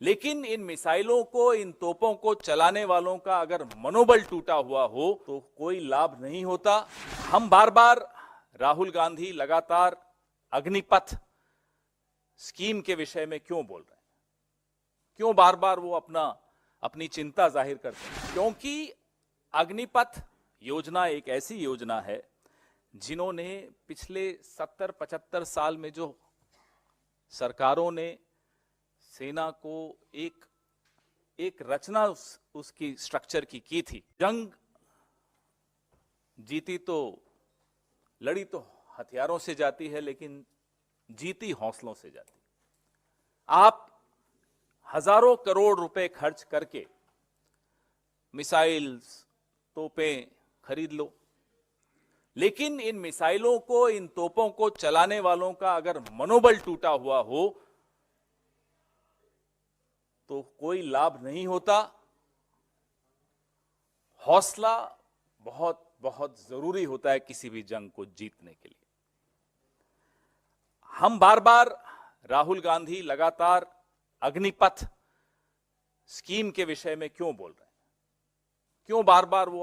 लेकिन इन मिसाइलों को, इन तोपों को चलाने वालों का अगर मनोबल टूटा हुआ हो तो कोई लाभ नहीं होता। हम बार बार राहुल गांधी लगातार अग्निपथ स्कीम के विषय में क्यों बोल रहे हैं, क्यों बार बार वो अपनी चिंता जाहिर करते हैं? क्योंकि अग्निपथ योजना एक ऐसी योजना है जिन्होंने पिछले 70-75 साल में जो सरकारों ने सेना को एक रचना उसकी स्ट्रक्चर की थी। जंग जीती तो, लड़ी तो हथियारों से जाती है, लेकिन जीती हौसलों से जाती। आप हजारों करोड़ रुपए खर्च करके मिसाइल्स, तोपें खरीद लो, लेकिन इन मिसाइलों को, इन तोपों को चलाने वालों का अगर मनोबल टूटा हुआ हो तो कोई लाभ नहीं होता। हौसला बहुत बहुत जरूरी होता है किसी भी जंग को जीतने के लिए। हम बार बार राहुल गांधी लगातार अग्निपथ स्कीम के विषय में क्यों बोल रहे हैं, क्यों बार बार वो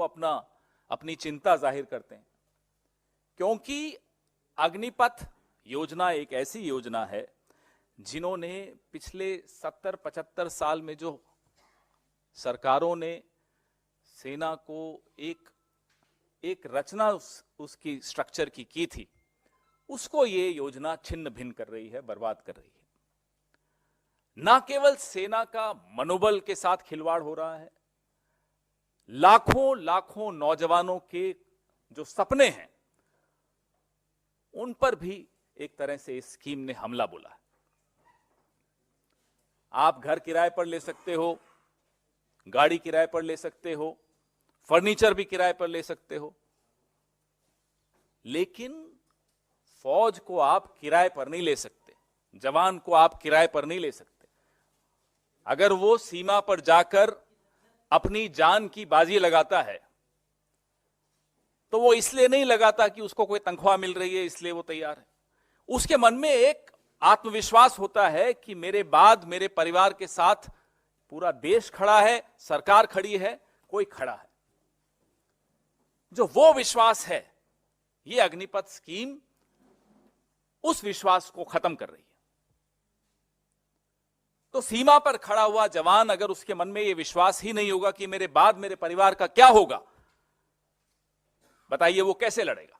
अपनी चिंता जाहिर करते हैं? क्योंकि अग्निपथ योजना एक ऐसी योजना है जिन्होंने पिछले 70-75 साल में जो सरकारों ने सेना को एक रचना उसकी स्ट्रक्चर की थी, उसको ये योजना छिन्न भिन्न कर रही है, बर्बाद कर रही है। ना केवल सेना का मनोबल के साथ खिलवाड़ हो रहा है, लाखों लाखों नौजवानों के जो सपने हैं उन पर भी एक तरह से इस स्कीम ने हमला बोला है। आप घर किराए पर ले सकते हो, गाड़ी किराए पर ले सकते हो, फर्नीचर भी किराए पर ले सकते हो, लेकिन फौज को आप किराए पर नहीं ले सकते, जवान को आप किराए पर नहीं ले सकते। अगर वो सीमा पर जाकर अपनी जान की बाजी लगाता है तो वो इसलिए नहीं लगाता कि उसको कोई तनख्वाह मिल रही है इसलिए वो तैयार है। उसके मन में एक आत्मविश्वास होता है कि मेरे बाद मेरे परिवार के साथ पूरा देश खड़ा है, सरकार खड़ी है, कोई खड़ा है। जो वो विश्वास है, ये अग्निपथ स्कीम उस विश्वास को खत्म कर रही है। तो सीमा पर खड़ा हुआ जवान, अगर उसके मन में ये विश्वास ही नहीं होगा कि मेरे बाद मेरे परिवार का क्या होगा, बताइए वो कैसे लड़ेगा?